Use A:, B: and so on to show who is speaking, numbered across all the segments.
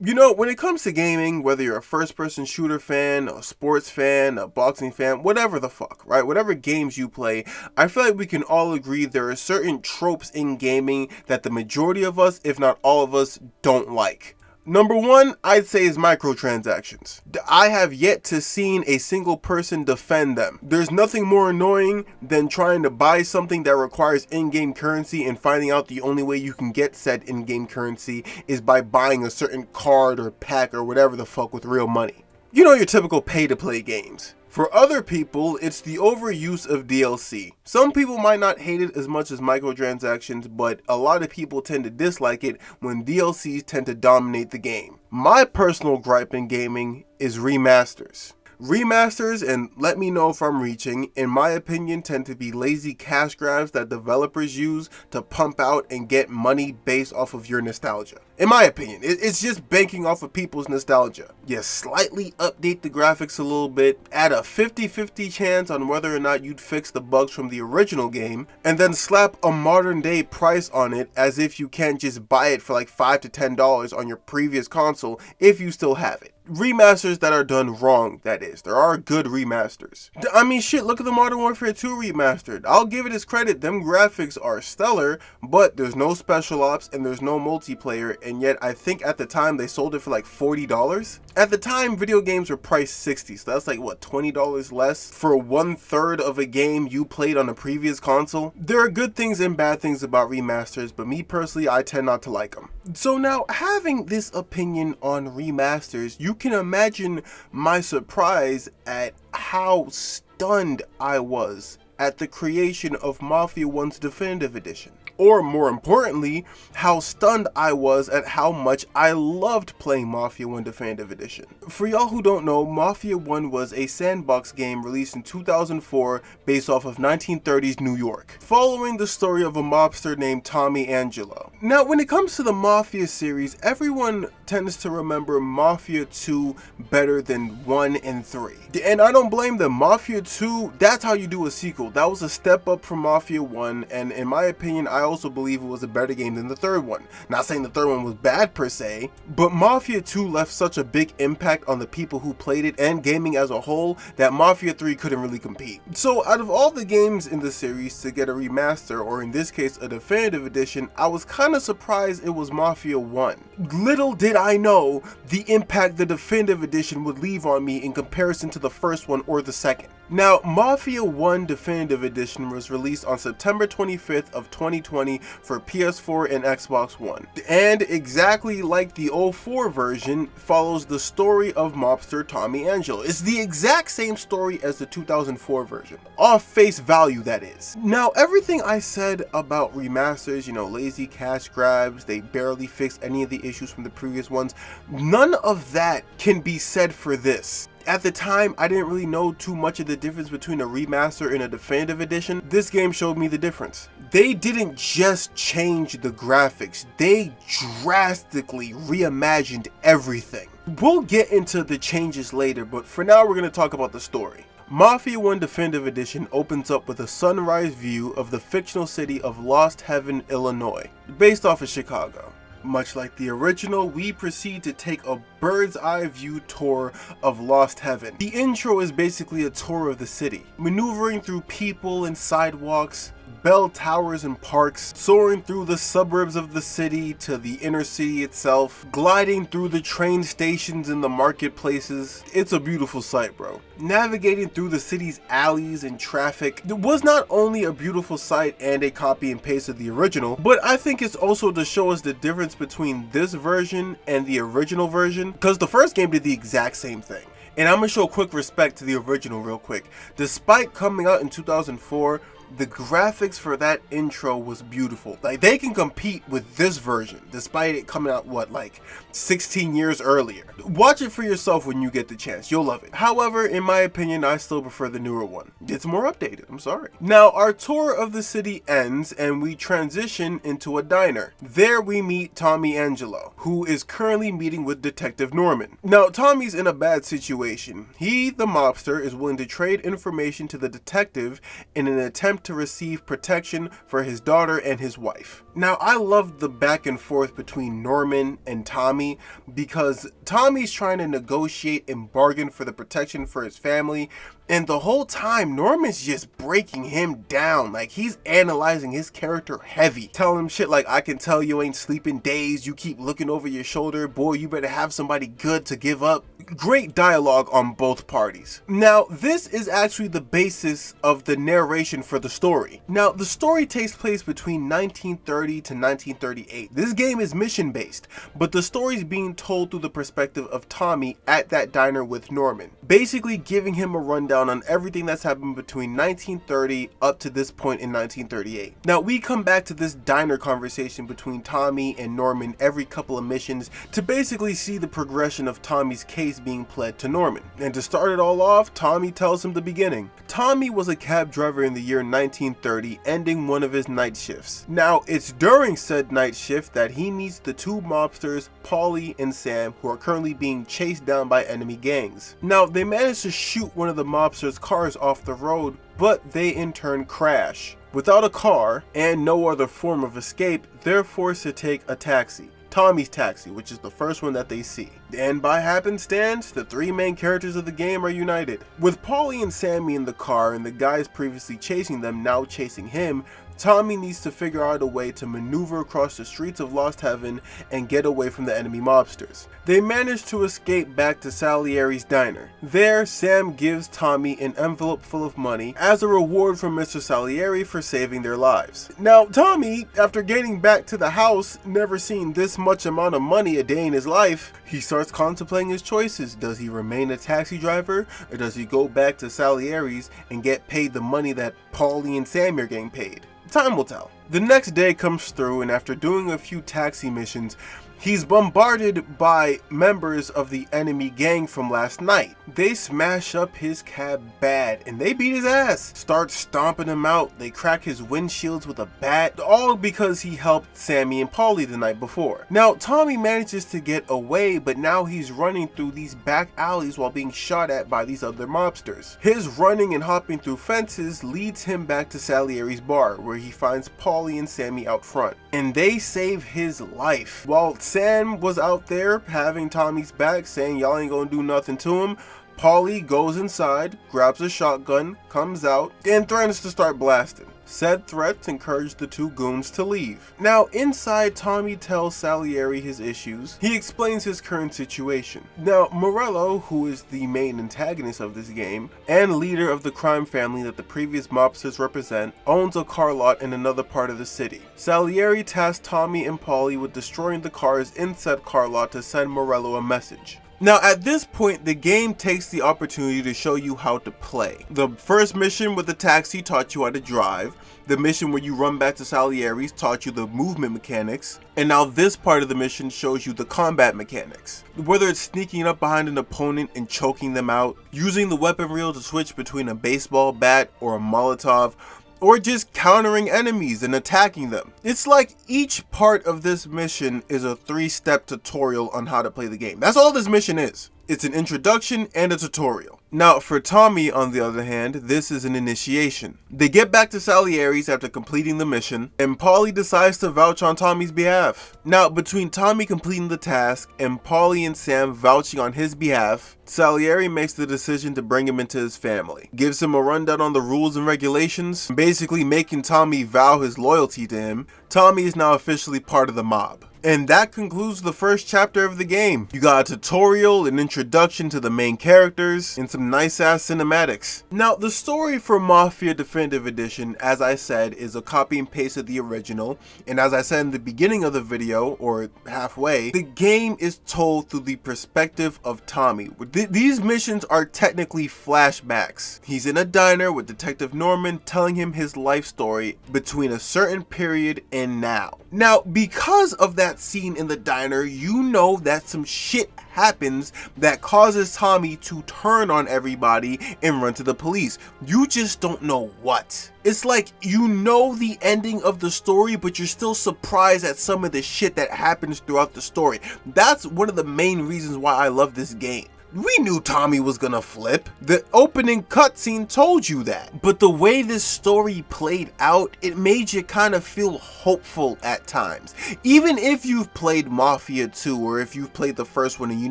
A: You know, when it comes to gaming, whether you're a first-person shooter fan, a sports fan, a boxing fan, whatever the fuck, right? Whatever games you play, I feel like we can all agree there are certain tropes in gaming that the majority of us, if not all of us, don't like. Number one, I'd say, is microtransactions. I have yet to seen a single person defend them. There's nothing more annoying than trying to buy something that requires in-game currency and finding out the only way you can get said in-game currency is by buying a certain card or pack or whatever the fuck with real money. You know, your typical pay-to-play games. For other people, it's the overuse of DLC. Some people might not hate it as much as microtransactions, but a lot of people tend to dislike it when DLCs tend to dominate the game. My personal gripe in gaming is remasters. Remasters, and let me know if I'm reaching, in my opinion, tend to be lazy cash grabs that developers use to pump out and get money based off of your nostalgia. In my opinion, it's just banking off of people's nostalgia. You slightly update the graphics a little bit, add a 50-50 chance on whether or not you'd fix the bugs from the original game, and then slap a modern day price on it as if you can't just buy it for like $5 to $10 on your previous console if you still have it. Remasters that are done wrong, that is. There are good remasters. I mean, shit, look at the Modern Warfare 2 remastered. I'll give it its credit, them graphics are stellar, but there's no special ops and there's no multiplayer, and yet I think at the time they sold it for like $40. At the time, video games were priced $60, so that's like, what, $20 less for 1/3 of a game you played on a previous console? There are good things and bad things about remasters, but me personally, I tend not to like them. So now, having this opinion on remasters, you can imagine my surprise at how stunned I was at the creation of Mafia 1's Definitive Edition. Or more importantly, how stunned I was at how much I loved playing Mafia 1 Definitive Edition. For y'all who don't know, Mafia 1 was a sandbox game released in 2004 based off of 1930s New York, following the story of a mobster named Tommy Angelo. Now, when it comes to the Mafia series, everyone tends to remember Mafia 2 better than 1 and 3. And I don't blame them. Mafia 2, that's how you do a sequel. That was a step up from Mafia 1, and in my opinion, I also believe it was a better game than the third one. Not saying the third one was bad per se, but Mafia 2 left such a big impact on the people who played it and gaming as a whole that Mafia 3 couldn't really compete. So out of all the games in the series to get a remaster, or in this case a definitive edition, I was kind of surprised it was Mafia 1. Little did I know the impact the definitive edition would leave on me in comparison to the first one or the second. Now, Mafia 1 Definitive Edition was released on September 25th of 2020 for PS4 and Xbox One. And exactly like the 04 version, follows the story of mobster Tommy Angelo. It's the exact same story as the 2004 version. Off face value, that is. Now, everything I said about remasters, you know, lazy cash grabs, they barely fix any of the issues from the previous ones, none of that can be said for this. At the time, I didn't really know too much of the difference between a remaster and a definitive edition. This game showed me the difference. They didn't just change the graphics, they drastically reimagined everything. We'll get into the changes later, but for now we're going to talk about the story. Mafia 1 Definitive Edition opens up with a sunrise view of the fictional city of Lost Heaven, Illinois, based off of Chicago. Much like the original, we proceed to take a bird's eye view tour of Lost Heaven. The intro is basically a tour of the city, maneuvering through people and sidewalks, bell towers and parks, soaring through the suburbs of the city to the inner city itself, gliding through the train stations and the marketplaces. It's a beautiful sight, bro. Navigating through the city's alleys and traffic. It was not only a beautiful sight and a copy and paste of the original, but I think it's also to show us the difference between this version and the original version, because the first game did the exact same thing. And I'm gonna show quick respect to the original real quick. Despite coming out in 2004, the graphics for that intro was beautiful. Like, they can compete with this version, despite it coming out, what, like 16 years earlier. Watch it for yourself when you get the chance, you'll love it. However, in my opinion, I still prefer the newer one. It's more updated, I'm sorry. Now, our tour of the city ends and we transition into a diner. There we meet Tommy Angelo, who is currently meeting with Detective Norman. Now, Tommy's in a bad situation. He, the mobster, is willing to trade information to the detective in an attempt to receive protection for his daughter and his wife. Now, I loved the back and forth between Norman and Tommy Tommy, because Tommy's trying to negotiate and bargain for the protection for his family. And the whole time, Norman's just breaking him down. Like, he's analyzing his character heavy. Telling him shit like, I can tell you ain't sleeping days. You keep looking over your shoulder. Boy, you better have somebody good to give up. Great dialogue on both parties. Now, this is actually the basis of the narration for the story. Now, the story takes place between 1930 to 1938. This game is mission-based, but the story is being told through the perspective of Tommy at that diner with Norman, basically giving him a rundown on everything that's happened between 1930 up to this point in 1938. Now, we come back to this diner conversation between Tommy and Norman every couple of missions to basically see the progression of Tommy's case being pled to Norman. And to start it all off, Tommy tells him the beginning. Tommy was a cab driver in the year 1930, ending one of his night shifts. Now, it's during said night shift that he meets the two mobsters, Paulie and Sam, who are currently being chased down by enemy gangs. Now, they manage to shoot one of the mobsters' cars off the road, but they in turn crash. Without a car and no other form of escape, they're forced to take a taxi. Tommy's taxi, which is the first one that they see. And by happenstance, the three main characters of the game are united. With Paulie and Sammy in the car and the guys previously chasing them now chasing him, Tommy needs to figure out a way to maneuver across the streets of Lost Heaven and get away from the enemy mobsters. They manage to escape back to Salieri's diner. There, Sam gives Tommy an envelope full of money as a reward from Mr. Salieri for saving their lives. Now, Tommy, after getting back to the house, never seen this much amount of money a day in his life, he starts contemplating his choices. Does he remain a taxi driver, or does he go back to Salieri's and get paid the money that Paulie and Sammy are getting paid? Time will tell. The next day comes through, and after doing a few taxi missions, he's bombarded by members of the enemy gang from last night. They smash up his cab bad and they beat his ass. Start stomping him out. They crack his windshields with a bat, all because he helped Sammy and Paulie the night before. Now, Tommy manages to get away, but now he's running through these back alleys while being shot at by these other mobsters. His running and hopping through fences leads him back to Salieri's bar, where he finds Paulie and Sammy out front. And they save his life. While Sam was out there having Tommy's back, saying y'all ain't gonna do nothing to him, Paulie goes inside, grabs a shotgun, comes out, and threatens to start blasting. Said threats encourage the two goons to leave. Now, inside, Tommy tells Salieri his issues. He explains his current situation. Now, Morello, who is the main antagonist of this game, and leader of the crime family that the previous mobsters represent, owns a car lot in another part of the city. Salieri tasked Tommy and Paulie with destroying the cars in said car lot to send Morello a message. Now, at this point, the game takes the opportunity to show you how to play. The first mission with the taxi taught you how to drive. The mission where you run back to Salieri's taught you the movement mechanics. And now this part of the mission shows you the combat mechanics. Whether it's sneaking up behind an opponent and choking them out, using the weapon reel to switch between a baseball bat or a Molotov, or just countering enemies and attacking them. It's like each part of this mission is a 3-step tutorial on how to play the game. That's all this mission is. It's an introduction and a tutorial. Now, for Tommy, on the other hand, this is an initiation. They get back to Salieri's after completing the mission, and Paulie decides to vouch on Tommy's behalf. Now, between Tommy completing the task and Paulie and Sam vouching on his behalf, Salieri makes the decision to bring him into his family. Gives him a rundown on the rules and regulations, basically making Tommy vow his loyalty to him. Tommy is now officially part of the mob. And that concludes the first chapter of the game. You got a tutorial, an introduction to the main characters, and some nice ass cinematics. Now, the story for Mafia Definitive Edition, as I said, is a copy and paste of the original. And as I said in the beginning of the video, or halfway, the game is told through the perspective of Tommy. These missions are technically flashbacks. He's in a diner with Detective Norman telling him his life story between a certain period and now. Now, because of that scene in the diner, you know that some shit happens that causes Tommy to turn on everybody and run to the police. You just don't know what. It's like you know the ending of the story, but you're still surprised at some of the shit that happens throughout the story. That's one of the main reasons why I love this game. We knew Tommy was gonna flip. The opening cutscene told you that. But the way this story played out, it made you kind of feel hopeful at times. Even if you've played Mafia 2 or if you've played the first one and you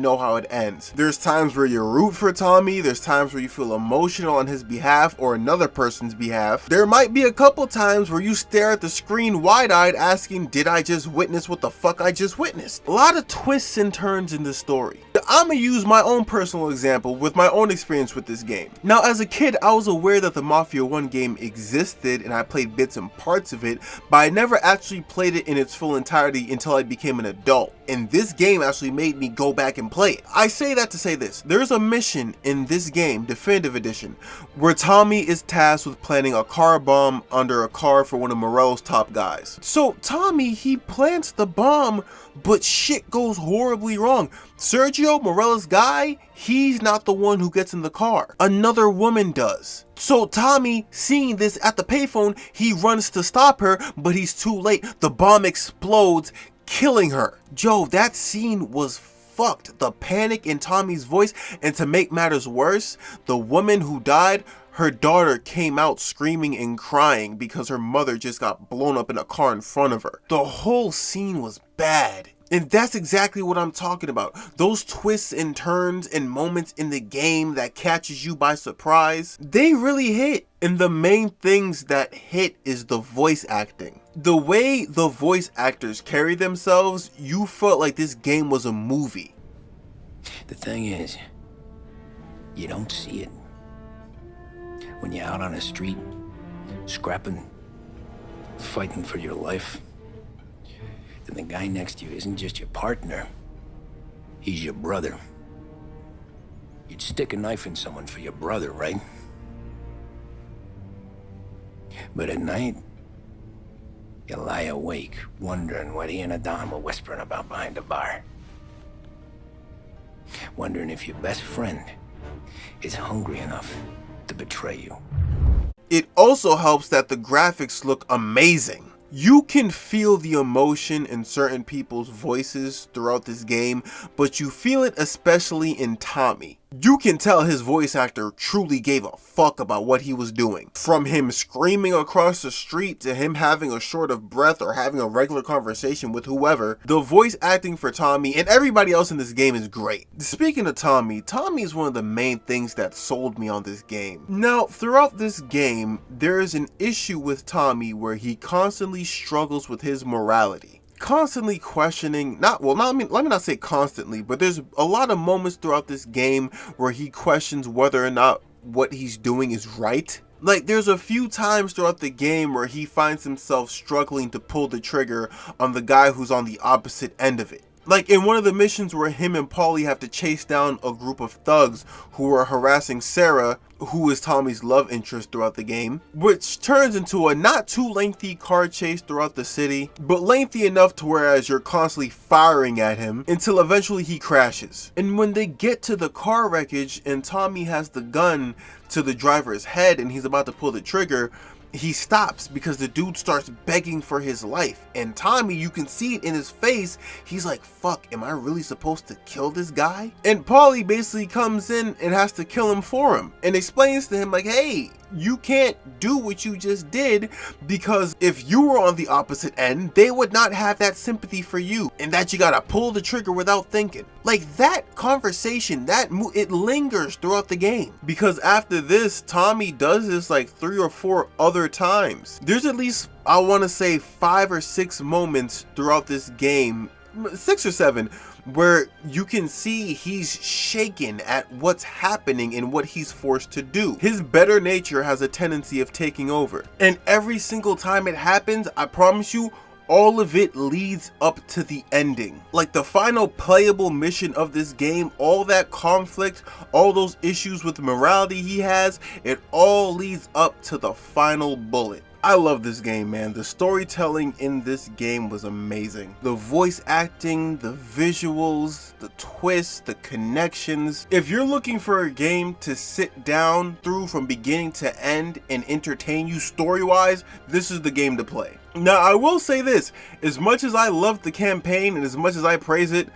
A: know how it ends. There's times where you root for Tommy, there's times where you feel emotional on his behalf or another person's behalf. There might be a couple times where you stare at the screen wide-eyed asking, did I just witness what the fuck I just witnessed? A lot of twists and turns in the story. I'ma use my own personal example with my own experience with this game. Now, as a kid, I was aware that the Mafia 1 game existed and I played bits and parts of it, but I never actually played it in its full entirety until I became an adult. And this game actually made me go back and play it. I say that to say this. There's a mission in this game, Definitive Edition, where Tommy is tasked with planting a car bomb under a car for one of Morello's top guys. So Tommy, he plants the bomb, but shit goes horribly wrong. Sergio, Morello's guy, he's not the one who gets in the car. Another woman does. So Tommy, seeing this at the payphone, he runs to stop her, but he's too late. The bomb explodes, killing her. Joe, that scene was fucked. The panic in Tommy's voice, and to make matters worse, the woman who died, her daughter came out screaming and crying because her mother just got blown up in a car in front of her. The whole scene was bad. And that's exactly what I'm talking about. Those twists and turns and moments in the game that catches you by surprise, they really hit. And the main things that hit is the voice acting. The way the voice actors carry themselves, you felt like this game was a movie.
B: The thing is, you don't see it. When you're out on the street, scrapping, fighting for your life, then the guy next to you isn't just your partner, he's your brother. You'd stick a knife in someone for your brother, right? But at night, you lie awake, wondering what he and Adam were whispering about behind the bar. Wondering if your best friend is hungry enough to betray you.
A: It also helps that the graphics look amazing. You can feel the emotion in certain people's voices throughout this game, but you feel it especially in Tommy. You can tell his voice actor truly gave a fuck about what he was doing. From him screaming across the street to him having a short of breath or having a regular conversation with whoever, the voice acting for Tommy and everybody else in this game is great. Speaking of Tommy, Tommy is one of the main things that sold me on this game. Now, throughout this game, there is an issue with Tommy where he constantly struggles with his morality. Constantly questioning, let me not say constantly, but there's a lot of moments throughout this game where he questions whether or not what he's doing is right. Like, there's a few times throughout the game where he finds himself struggling to pull the trigger on the guy who's on the opposite end of it. Like in one of the missions where him and Paulie have to chase down a group of thugs who are harassing Sarah, who is Tommy's love interest throughout the game, which turns into a not too lengthy car chase throughout the city, but lengthy enough to whereas you're constantly firing at him until eventually he crashes. And when they get to the car wreckage and Tommy has the gun to the driver's head and he's about to pull the trigger, he stops because the dude starts begging for his life. And Tommy, you can see it in his face, he's like, fuck, am I really supposed to kill this guy? And Paulie basically comes in and has to kill him for him and explains to him like, hey, you can't do what you just did because if you were on the opposite end, they would not have that sympathy for you and that you gotta pull the trigger without thinking. Like that conversation, it lingers throughout the game because after this, Tommy does this like 3 or 4 other times. There's at least, I want to say 5 or 6 moments throughout this game, 6 or 7, where you can see he's shaken at what's happening and what he's forced to do. His better nature has a tendency of taking over. And every single time it happens, I promise you, all of it leads up to the ending. Like the final playable mission of this game, all that conflict, all those issues with morality he has, it all leads up to the final bullet. I love this game, man. The storytelling in this game was amazing. The voice acting, the visuals, the twists, the connections. If you're looking for a game to sit down through from beginning to end and entertain you story-wise, this is the game to play. Now, I will say this, as much as I love the campaign and as much as I praise it,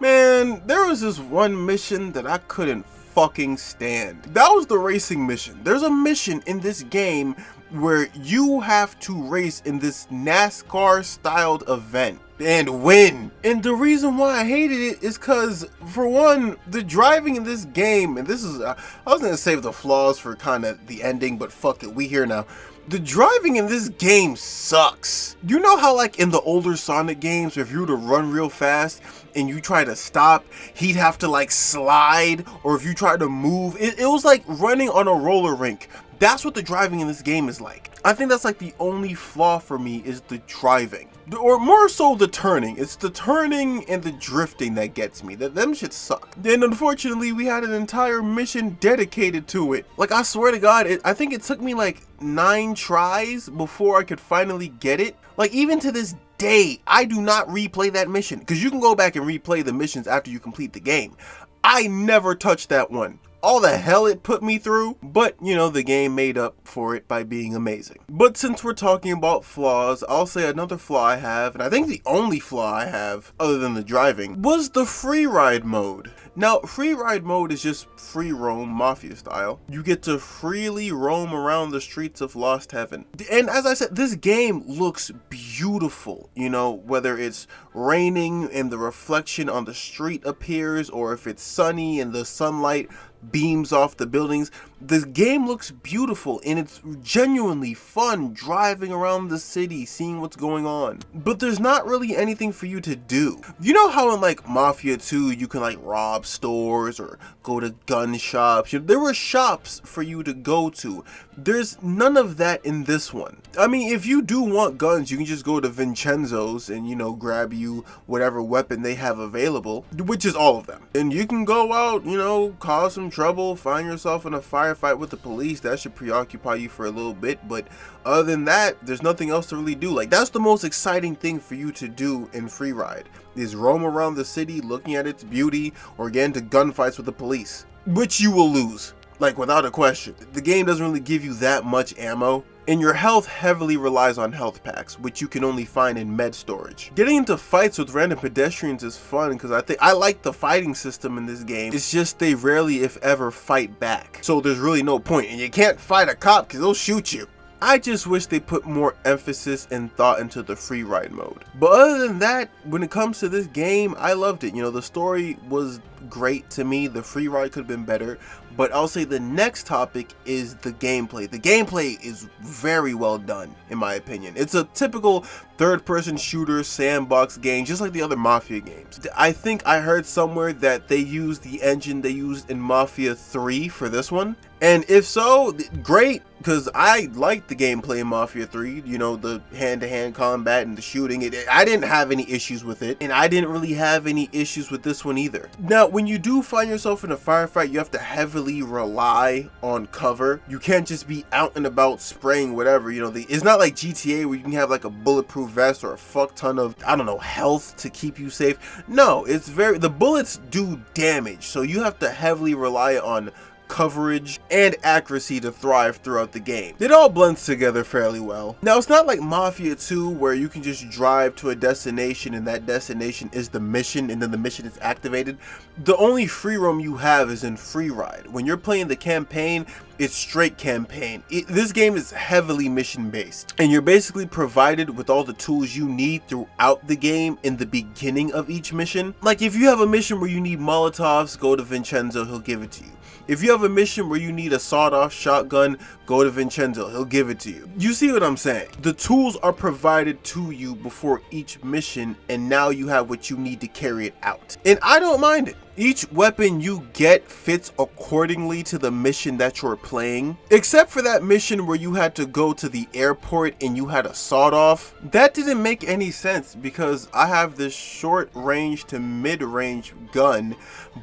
A: Man, there was this one mission that I couldn't fucking stand. That was the racing mission. There's a mission in this game where you have to race in this NASCAR styled event and win. And the reason why I hated it is because, for one, the driving in this game, and this is, I was gonna save the flaws for kind of the ending, but fuck it, we here now. The driving in this game sucks. You know how like in the older Sonic games, if you were to run real fast and you try to stop, he'd have to like slide, or if you try to move, it was like running on a roller rink. That's what the driving in this game is like. I think that's like the only flaw for me is the driving. Or more so the turning. It's the turning and the drifting that gets me. Them shit suck. Then unfortunately we had an entire mission dedicated to it. Like I swear to God, I think it took me like 9 tries before I could finally get it. Like even to this day, I do not replay that mission. Because you can go back and replay the missions after you complete the game. I never touched that one. All the hell it put me through, but you know, the game made up for it by being amazing. But since we're talking about flaws, I'll say another flaw I have, and I think the only flaw I have, other than the driving, was the free ride mode. Now, free ride mode is just free roam Mafia style. You get to freely roam around the streets of Lost Heaven. And as I said, this game looks beautiful, you know, whether it's raining and the reflection on the street appears, or if it's sunny and the sunlight beams off the buildings. This game looks beautiful and it's genuinely fun driving around the city, seeing what's going on. But there's not really anything for you to do. You know how in like Mafia 2 you can like rob stores or go to gun shops? There were shops for you to go to. There's none of that in this one. I mean, if you do want guns, you can just go to Vincenzo's and, you know, grab you whatever weapon they have available, which is all of them. And you can go out, you know, cause some trouble, find yourself in a firefight with the police. That should preoccupy you for a little bit, but other than that, there's nothing else to really do. Like, that's the most exciting thing for you to do in free ride, is roam around the city looking at its beauty or get into gunfights with the police, which you will lose, like without a question. The game doesn't really give you that much ammo, and your health heavily relies on health packs, which you can only find in med storage. Getting into fights with random pedestrians is fun because I like the fighting system in this game. It's just they rarely, if ever, fight back. So there's really no point, and you can't fight a cop because they'll shoot you. I just wish they put more emphasis and thought into the free ride mode. But other than that, when it comes to this game, I loved it. You know, the story was great to me. The free ride could have been better. But I'll say the next topic is the gameplay. The gameplay is very well done, in my opinion. It's a typical third-person shooter sandbox game, just like the other Mafia games. I think I heard somewhere that they used the engine they used in Mafia 3 for this one. And if so, great, because I liked the gameplay in Mafia 3, you know, the hand-to-hand combat and the shooting. I didn't have any issues with it, and I didn't really have any issues with this one either. Now, when you do find yourself in a firefight, you have to heavily rely on cover. You can't just be out and about spraying whatever, you know. It's not like GTA where you can have like a bulletproof vest or a fuck ton of, I don't know, health to keep you safe. No, the bullets do damage, so you have to heavily rely on coverage and accuracy to thrive throughout the game. It all blends together fairly well. Now, it's not like Mafia 2 where you can just drive to a destination and that destination is the mission and then the mission is activated. The only free roam you have is in free ride. When you're playing the campaign, it's straight campaign. This game is heavily mission based, and you're basically provided with all the tools you need throughout the game in the beginning of each mission. Like if you have a mission where you need Molotovs, go to Vincenzo, he'll give it to you. If you have a mission where you need a sawed-off shotgun, go to Vincenzo, he'll give it to you. You see what I'm saying? The tools are provided to you before each mission, and now you have what you need to carry it out. And I don't mind it. Each weapon you get fits accordingly to the mission that you're playing. Except for that mission where you had to go to the airport and you had a sawed-off. That didn't make any sense because I have this short range to mid-range gun,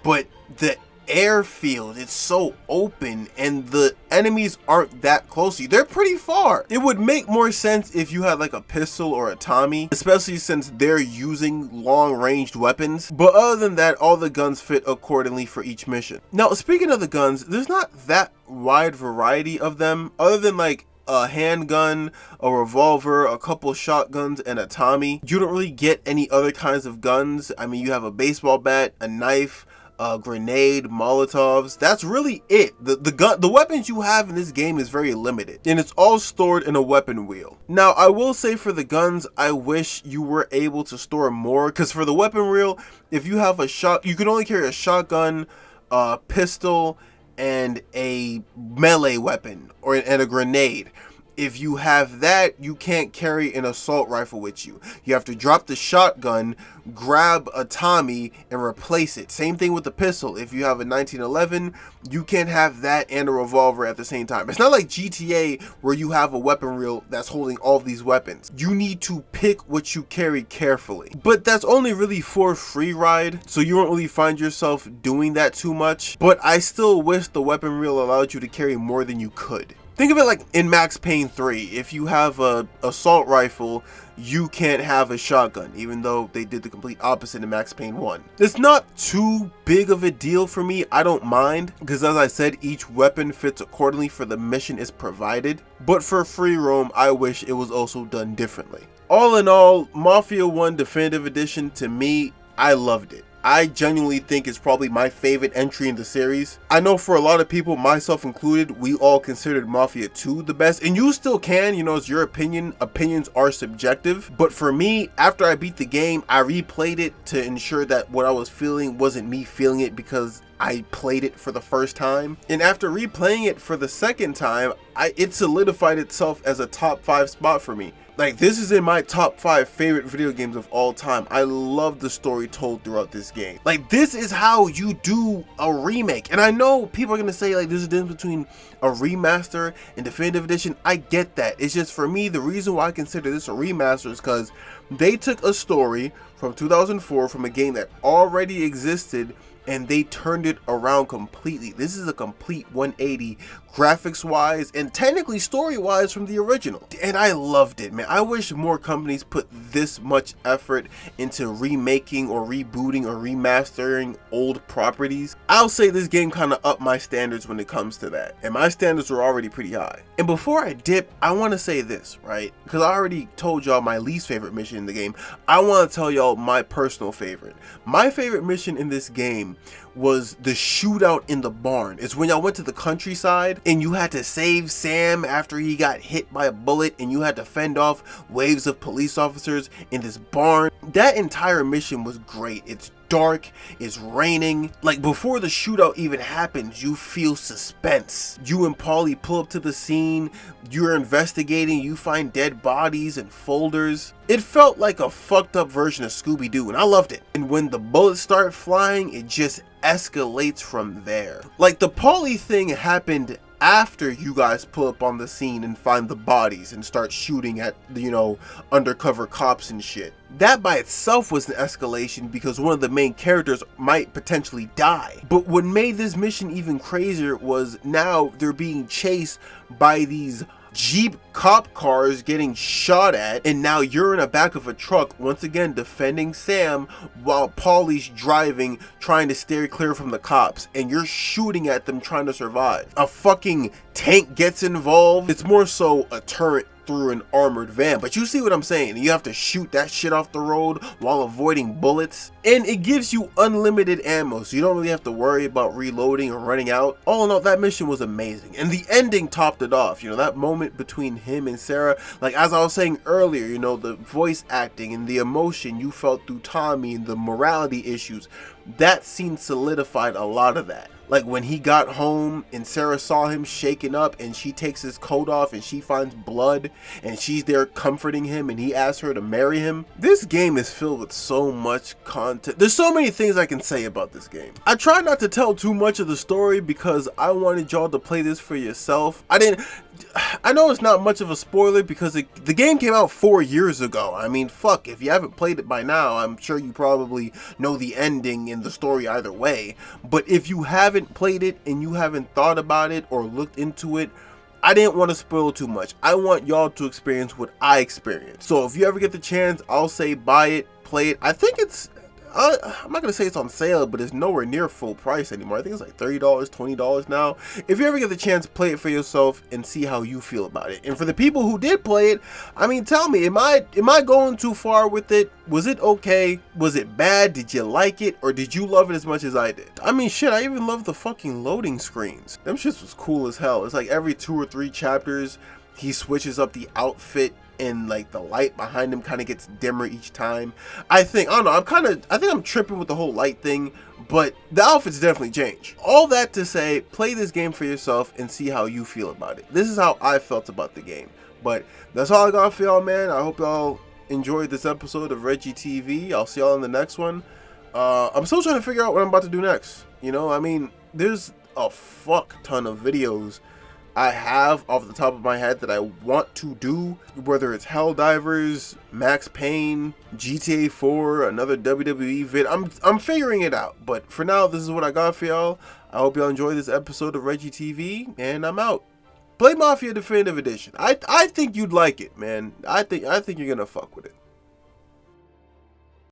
A: but the airfield, it's so open and the enemies aren't that close to you. They're pretty far. It would make more sense if you had like a pistol or a Tommy, especially since they're using long-ranged weapons. But other than that, all the guns fit accordingly for each mission. Now, speaking of the guns, there's not that wide variety of them other than like a handgun, a revolver, a couple shotguns, and a Tommy. You don't really get any other kinds of guns. I mean, you have a baseball bat, a knife, a grenade, Molotovs. That's really it. The weapons you have in this game is very limited, and it's all stored in a weapon wheel. Now, I will say for the guns, I wish you were able to store more, because for the weapon wheel, if you have you can only carry a shotgun, a pistol, and a melee weapon and a grenade. If you have that, you can't carry an assault rifle with you. You have to drop the shotgun, grab a Tommy, and replace it. Same thing with the pistol. If you have a 1911, you can't have that and a revolver at the same time. It's not like GTA where you have a weapon reel that's holding all these weapons. You need to pick what you carry carefully. But that's only really for free ride, so you won't really find yourself doing that too much. But I still wish the weapon reel allowed you to carry more than you could. Think of it like in Max Payne 3, if you have a assault rifle, you can't have a shotgun, even though they did the complete opposite in Max Payne 1. It's not too big of a deal for me, I don't mind, because as I said, each weapon fits accordingly for the mission is provided, but for free roam, I wish it was also done differently. All in all, Mafia 1 Definitive Edition, to me, I loved it. I genuinely think it's probably my favorite entry in the series. I know for a lot of people, myself included, we all considered Mafia 2 the best, and you still can, you know, it's your opinion. Opinions are subjective, but for me, after I beat the game, I replayed it to ensure that what I was feeling wasn't me feeling it because I played it for the first time. And after replaying it for the second time, it solidified itself as a top 5 spot for me. Like, this is in my top 5 favorite video games of all time. I love the story told throughout this game. Like, this is how you do a remake. And I know people are gonna say, like, there's a difference between a remaster and Definitive Edition. I get that. It's just, for me, the reason why I consider this a remaster is because they took a story from 2004 from a game that already existed and they turned it around completely. This is a complete 180 graphics wise and technically story wise from the original, and I loved it, man. I wish more companies put this much effort into remaking or rebooting or remastering old properties. I'll say this game kind of upped my standards when it comes to that, and my standards were already pretty high. And before I dip, I want to say this, right, because I already told y'all my least favorite mission in the game. I want to tell y'all my personal favorite. My favorite mission in this game was the shootout in the barn. It's when y'all went to the countryside and you had to save Sam after he got hit by a bullet, and you had to fend off waves of police officers in this barn. That entire mission was great. It's dark, it's raining. Like, before the shootout even happens, you feel suspense. You and Paulie pull up to the scene, you're investigating, you find dead bodies and folders. It felt like a fucked up version of Scooby-Doo, and I loved it. And when the bullets start flying, it just escalates from there. Like, the Paulie thing happened after you guys pull up on the scene and find the bodies and start shooting at, you know, undercover cops and shit. That by itself was an escalation because one of the main characters might potentially die. But what made this mission even crazier was now they're being chased by these Jeep cop cars getting shot at, and now you're in the back of a truck once again defending Sam while Paulie's driving, trying to steer clear from the cops, and you're shooting at them trying to survive. A fucking tank gets involved. It's more so a turret through an armored van, but you see what I'm saying. You have to shoot that shit off the road while avoiding bullets, and it gives you unlimited ammo, so you don't really have to worry about reloading or running out. All in all, that mission was amazing, and the ending topped it off. You know, that moment between him and Sarah, like as I was saying earlier, you know, the voice acting and the emotion you felt through Tommy and the morality issues, that scene solidified a lot of that. Like when he got home and Sarah saw him shaken up and she takes his coat off and she finds blood and she's there comforting him and he asks her to marry him. This game is filled with so much content. There's so many things I can say about this game. I try not to tell too much of the story because I wanted y'all to play this for yourself. I know it's not much of a spoiler because the game came out 4 years ago. I mean, fuck, if you haven't played it by now, I'm sure you probably know the ending and the story either way. But if you haven't played it and you haven't thought about it or looked into it, I didn't want to spoil too much. I want y'all to experience what I experienced. So if you ever get the chance, I'll say buy it, play it. I think it's I'm not gonna say it's on sale, but it's nowhere near full price anymore. I think it's like $30, $20 now. If you ever get the chance, play it for yourself and see how you feel about it. And for the people who did play it, I mean, tell me, am I going too far with it? Was it okay? Was it bad? Did you like it, or did you love it as much as I did? I mean, shit, I even love the fucking loading screens. Them shits was cool as hell. It's like every 2 or 3 chapters, he switches up the outfit, and like the light behind him kind of gets dimmer each time. I don't know, I think I'm tripping with the whole light thing, but the outfits definitely change. All that to say, play this game for yourself and see how you feel about it. This is how I felt about the game. But that's all I got for y'all, man. I hope y'all enjoyed this episode of Reggie TV. I'll see y'all in the next one. I'm still trying to figure out what I'm about to do next. You know, I mean, there's a fuck ton of videos I have off the top of my head that I want to do, whether it's Helldivers, Max Payne, GTA 4, another WWE vid. I'm figuring it out, but for now, this is what I got for y'all. I hope y'all enjoy this episode of Reggie TV, and I'm out. Play Mafia Definitive Edition. I think you'd like it, man. I think you're gonna fuck with it.